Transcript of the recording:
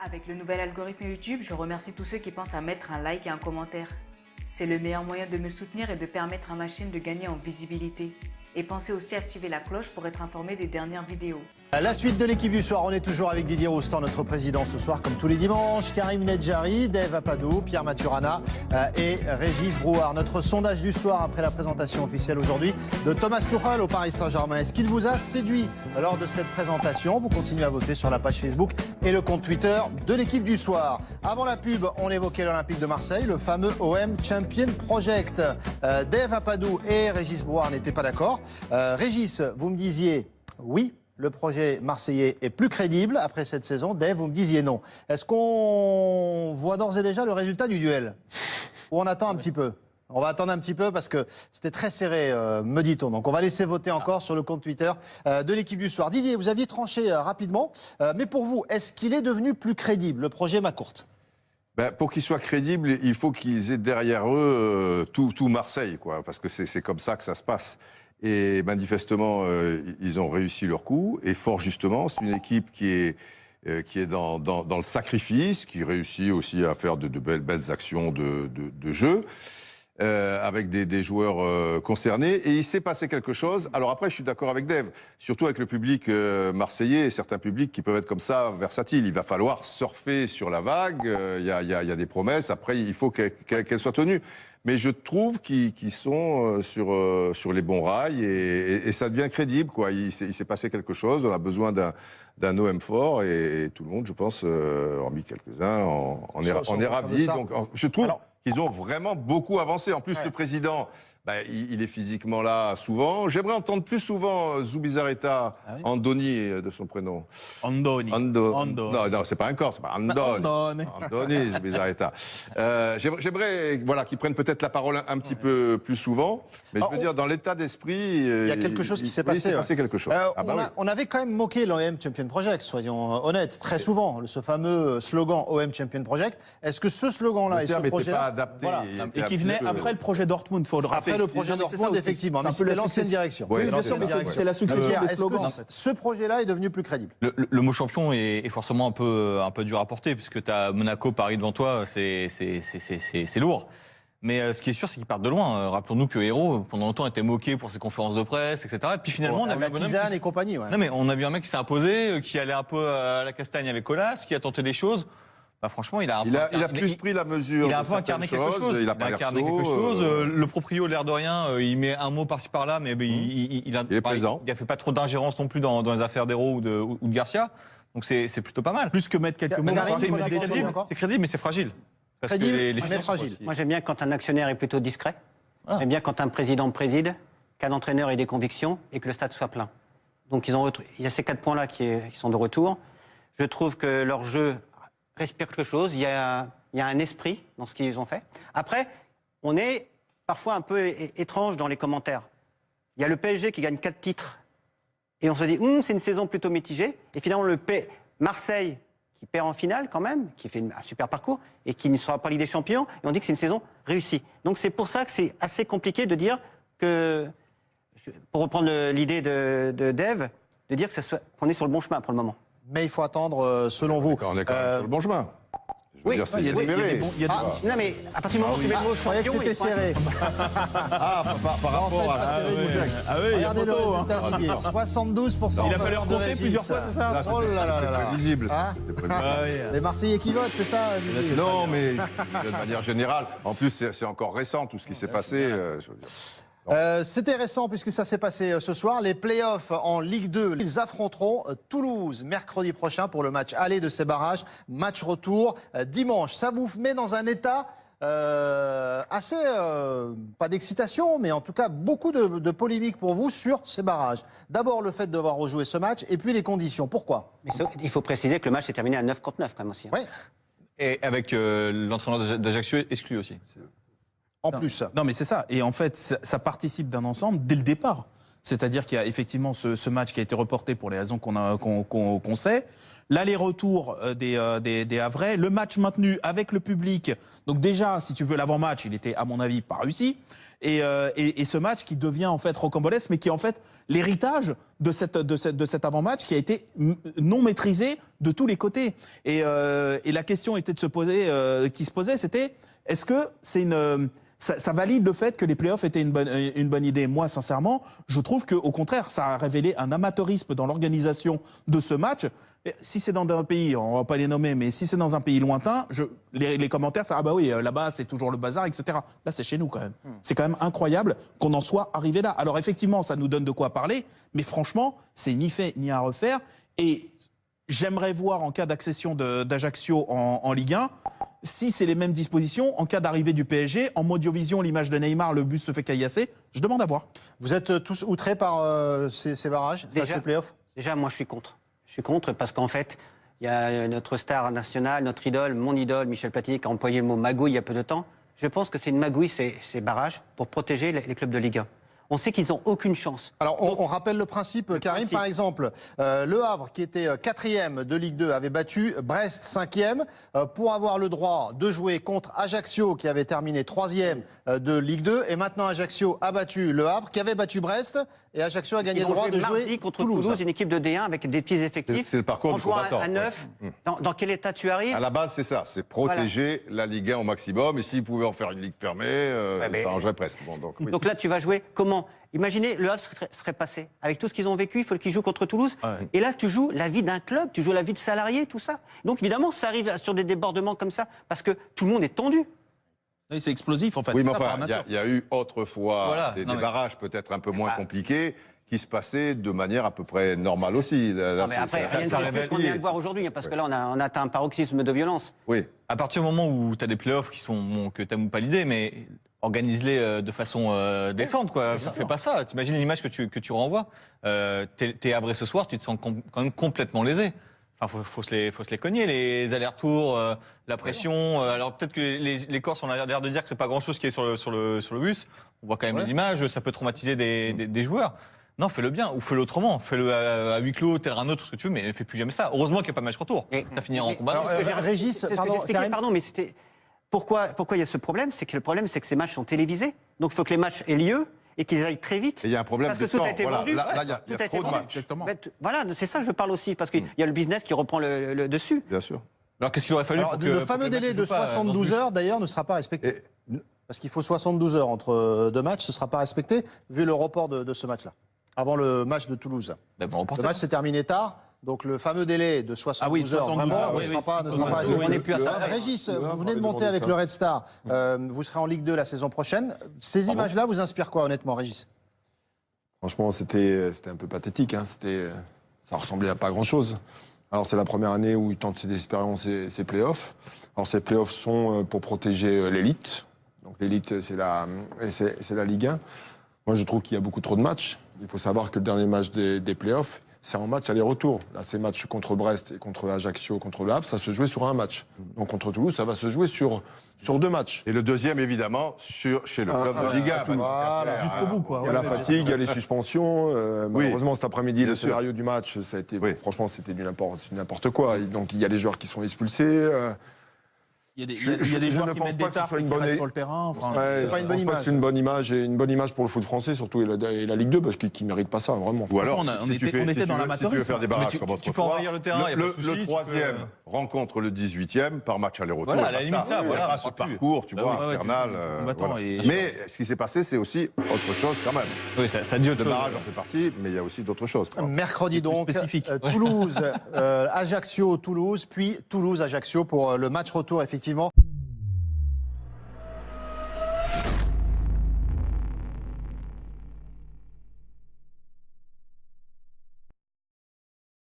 Avec le nouvel algorithme YouTube, je remercie tous ceux qui pensent à mettre un like et un commentaire. C'est le meilleur moyen de me soutenir et de permettre à ma chaîne de gagner en visibilité. Et pensez aussi à activer la cloche pour être informé des dernières vidéos. La suite de l'équipe du soir, on est toujours avec Didier Roustan, notre président ce soir, comme tous les dimanches, Karim Nedjari, Dave Apadou, Pierre Maturana et Régis Brouard. Notre sondage du soir après la présentation officielle aujourd'hui de Thomas Tuchel au Paris Saint-Germain. Est-ce qu'il vous a séduit lors de cette présentation? Vous continuez à voter sur la page Facebook et le compte Twitter de l'équipe du soir. Avant la pub, on évoquait l'Olympique de Marseille, le fameux OM Champion Project. Dave Apadou et Régis Brouard n'étaient pas d'accord. Régis, vous me disiez oui, le projet marseillais est plus crédible après cette saison. Dave, vous me disiez non. Est-ce qu'on voit d'ores et déjà le résultat du duel? Ou on attend un petit peu? On va attendre un petit peu parce que c'était très serré, me dit-on. Donc on va laisser voter encore sur le compte Twitter de l'équipe du soir. Didier, vous aviez tranché rapidement. Mais pour vous, est-ce qu'il est devenu plus crédible, le projet McCourt? Pour qu'il soit crédible, il faut qu'ils aient derrière eux tout Marseille, quoi, parce que c'est comme ça que ça se passe. Et manifestement, ils ont réussi leur coup. Et fort justement, c'est une équipe qui est dans le sacrifice, qui réussit aussi à faire de belles actions de jeu, avec des joueurs concernés. Et il s'est passé quelque chose. Alors après, je suis d'accord avec Dave, surtout avec le public marseillais et certains publics qui peuvent être comme ça versatiles. Il va falloir surfer sur la vague. Il y a des promesses. Après, il faut qu'elles soient tenues. Mais je trouve qu'ils sont sur les bons rails et ça devient crédible, quoi. Il s'est passé quelque chose, on a besoin d'un OM fort et tout le monde, je pense, hormis quelques-uns, on est ravis. Donc, je trouve qu'ils ont vraiment beaucoup avancé. En plus, le président, il est physiquement là souvent. J'aimerais entendre plus souvent Zubizarreta, Andoni de son prénom. Andoni. Non, c'est pas un Corse, c'est pas Andoni. Andoni Zubizarreta. J'aimerais qu'ils prennent peut-être la parole un petit peu plus souvent. Mais je veux dire, dans l'état d'esprit... Il y a quelque chose qui s'est passé. Il s'est passé quelque chose. On avait quand même moqué l'OM Champion Project, soyons honnêtes, très souvent. Ce fameux slogan OM Champion Project. Est-ce que ce slogan-là et ce projet-là... adapté. Voilà. Et qui venait après le projet Dortmund, il faut le rappeler. Après le projet Dortmund, effectivement. Mais c'était l'ancienne direction. Oui, bien sûr, mais c'est la succession des slogans. En fait. Ce projet-là est devenu plus crédible? Le mot champion est forcément un peu dur à porter, puisque tu as Monaco, Paris devant toi, c'est lourd. Mais ce qui est sûr, c'est qu'ils partent de loin. Rappelons-nous que Hérault, pendant longtemps, était moqué pour ses conférences de presse, etc. Et puis finalement, on a vu un bonhomme et compagnie. Ouais. Non, mais on a vu un mec qui s'est imposé, qui allait un peu à la castagne avec Colas, qui a tenté des choses. Franchement, il a plus pris la mesure. Il a un peu incarné quelque chose. Il a incarné quelque chose. Le proprio, l'air de rien, il met un mot par-ci par-là, mais il est présent. Il a fait pas trop d'ingérence non plus dans les affaires d'Hérault ou de Garcia. Donc c'est plutôt pas mal. Plus que mettre quelques mots. C'est crédible, mais c'est fragile. Crédible, mais fragile. Moi, j'aime bien quand un actionnaire est plutôt discret. J'aime bien quand un président préside, qu'un entraîneur ait des convictions et que le stade soit plein. Donc il y a ces 4 points-là qui sont de retour. Je trouve que leur jeu respire quelque chose. Il y a un esprit dans ce qu'ils ont fait. Après, on est parfois un peu étrange dans les commentaires. Il y a le PSG qui gagne 4 titres. Et on se dit, c'est une saison plutôt mitigée. Et finalement, Marseille, qui perd en finale quand même, qui fait un super parcours, et qui ne sera pas Ligue des Champions, et on dit que c'est une saison réussie. Donc c'est pour ça que c'est assez compliqué de dire que, pour reprendre l'idée de Dave, de dire qu'on est sur le bon chemin pour le moment. Mais il faut attendre, selon vous. On est quand même sur le bon chemin. Oui, il y a des non, mais à partir du moment où tu mets le mot champion, c'était serré. par rapport à... Regardez le résultat, Didier. 72%. Il a fallu recompter plusieurs fois, c'est ça? Oh là là là là. Prévisible. Les Marseillais qui votent, c'est ça? Non, mais de manière générale. En plus, c'est encore récent, tout ce qui s'est passé. C'était récent puisque ça s'est passé ce soir. Les playoffs en Ligue 2, ils affronteront Toulouse mercredi prochain pour le match aller de ces barrages. Match retour dimanche. Ça vous met dans un état assez, pas d'excitation, mais en tout cas beaucoup de polémiques pour vous sur ces barrages. D'abord le fait de devoir rejouer ce match et puis les conditions. Pourquoi? Il faut préciser que le match s'est terminé à 9 contre 9 quand même aussi. Oui. Et avec l'entraîneur d'Ajaccio exclu aussi. En plus. Non, mais c'est ça. Et en fait, ça participe d'un ensemble dès le départ. C'est-à-dire qu'il y a effectivement ce match qui a été reporté pour les raisons qu'on sait. l'aller-retour des Havrais, le match maintenu avec le public. Donc déjà, si tu veux, l'avant-match, il était, à mon avis, pas réussi. Et ce match qui devient en fait rocambolesque, mais qui est en fait l'héritage de cet avant-match qui a été non maîtrisé de tous les côtés. Et la question était qui se posait, c'était est-ce que c'est ça valide le fait que les playoffs étaient une bonne idée? Moi, sincèrement, je trouve qu'au contraire, ça a révélé un amateurisme dans l'organisation de ce match. Et si c'est dans un pays, on va pas les nommer, mais si c'est dans un pays lointain, les commentaires, ça, ah bah oui, là-bas, c'est toujours le bazar, etc. Là, c'est chez nous quand même. C'est quand même incroyable qu'on en soit arrivé là. Alors effectivement, ça nous donne de quoi parler, mais franchement, c'est ni fait ni à refaire. Et j'aimerais voir, en cas d'accession d'Ajaccio en Ligue 1, si c'est les mêmes dispositions, en cas d'arrivée du PSG, en Modiovision, l'image de Neymar, le bus se fait caillasser, je demande à voir. Vous êtes tous outrés par ces barrages, face aux playoffs? Déjà, moi, je suis contre. Je suis contre parce qu'en fait, il y a notre star nationale, notre idole, mon idole, Michel Platini, qui a employé le mot magouille il y a peu de temps. Je pense que c'est une magouille, ces barrages, pour protéger les clubs de Ligue 1. On sait qu'ils n'ont aucune chance. Alors, on rappelle le principe, Karim. Par exemple, Le Havre, qui était 4e de Ligue 2, avait battu Brest 5e pour avoir le droit de jouer contre Ajaccio, qui avait terminé 3e de Ligue 2. Et maintenant, Ajaccio a battu Le Havre, qui avait battu Brest. Et Ajaccio a gagné le droit de jouer contre Toulouse, une équipe de D1 avec des petits effectifs. C'est le parcours du combattant. À 9, dans quel état tu arrives? À la base, c'est ça, c'est protéger la Ligue 1 au maximum. Et s'ils pouvaient en faire une ligue fermée, ça arrangerait presque. Bon, donc là, tu vas jouer comment? Imaginez, le Havre serait passé. Avec tout ce qu'ils ont vécu, il faut qu'ils jouent contre Toulouse. Ouais. Et là, tu joues la vie d'un club, tu joues la vie de salarié, tout ça. Donc évidemment, ça arrive sur des débordements comme ça, parce que tout le monde est tendu. Oui, c'est explosif, en fait. Oui, mais enfin, il y a eu autrefois des barrages peut-être un peu moins compliqués qui se passaient de manière à peu près normale aussi. Là, mais après, rien de ce qu'on vient de voir aujourd'hui, parce que là, on a atteint un paroxysme de violence. Oui. À partir du moment où tu as des playoffs qui sont que tu n'aimes pas l'idée, mais organise-les de façon décente, quoi. Fais pas ça. T'imagines l'image que tu renvoies. T'es Havrais ce soir, tu te sens quand même complètement lésé. Enfin, faut se les cogner, les allers-retours, la pression. Alors peut-être que les Corses ont l'air de dire que c'est pas grand-chose qui est sur le bus. On voit quand même les images, ça peut traumatiser des joueurs. Non, fais-le bien, ou fais-le autrement. Fais-le à huis clos, terrain neutre, ce que tu veux, mais ne fais plus jamais ça. Heureusement qu'il n'y a pas de match retour. Ça finira en combat. Régis, pardon, mais c'était... Pourquoi il y a ce problème? C'est que le problème, c'est que ces matchs sont télévisés. Donc il faut que les matchs aient lieu et qu'ils aillent très vite. Et il y a un problème de temps. Tout a été vendu. Là, il y a trop de matchs. Voilà, c'est ça que je parle aussi, parce qu'il y a le business qui reprend le dessus. Bien sûr. Alors qu'est-ce qu'il aurait fallu le fameux délai de 72 heures, d'ailleurs, ne sera pas respecté. Parce qu'il faut 72 heures entre deux matchs, ce ne sera pas respecté, vu le report de ce match-là, avant le match de Toulouse. Le match s'est terminé tard. Donc le fameux délai de 72 heures, vraiment, ne sera pas respecté. On n'est plus à ça. Régis, vous venez de monter avec le Red Star. Vous serez en Ligue 2 la saison prochaine. Ces images-là vous inspirent quoi, honnêtement, Régis? Franchement, c'était un peu pathétique. Ça ressemblait à pas grand-chose. Alors c'est la première année où ils tentent ces expériences et ces playoffs. Alors ces playoffs sont pour protéger l'élite. Donc l'élite, c'est la Ligue 1. Moi, je trouve qu'il y a beaucoup trop de matchs. Il faut savoir que le dernier match des playoffs, c'est un match aller-retour. Là, ces matchs contre Brest et contre Ajaccio, contre Le Havre, ça se jouait sur un match. Donc contre Toulouse, ça va se jouer sur deux matchs. Et le deuxième, évidemment, chez le club de Ligue 1. Voilà. Jusqu'au bout, quoi. Il y a la fatigue, il y a les suspensions. Malheureusement, cet après-midi, le scénario du match, ça a été, franchement, c'était du n'importe quoi. Donc il y a les joueurs qui sont expulsés. Il y a des joueurs qui mettent des tartes et qui restent sur le terrain. Enfin, c'est pas une bonne image. C'est une bonne image pour le foot français, surtout et la Ligue 2, parce qu'ils ne méritent pas ça, vraiment. Ou alors, on était dans l'amateurisme. Si tu veux faire des barrages comme tu peux envahir le terrain. Le troisième rencontre le 18e par match aller-retour. Voilà, à la limite, ça. Voilà, ce parcours, tu vois, infernal. Mais ce qui s'est passé, c'est aussi autre chose quand même. Oui, ça dit autre chose. Le barrage en fait partie, mais il y a aussi d'autres choses. Mercredi donc, Toulouse, Ajaccio, Toulouse, puis Toulouse, Ajaccio pour le match retour, effectivement.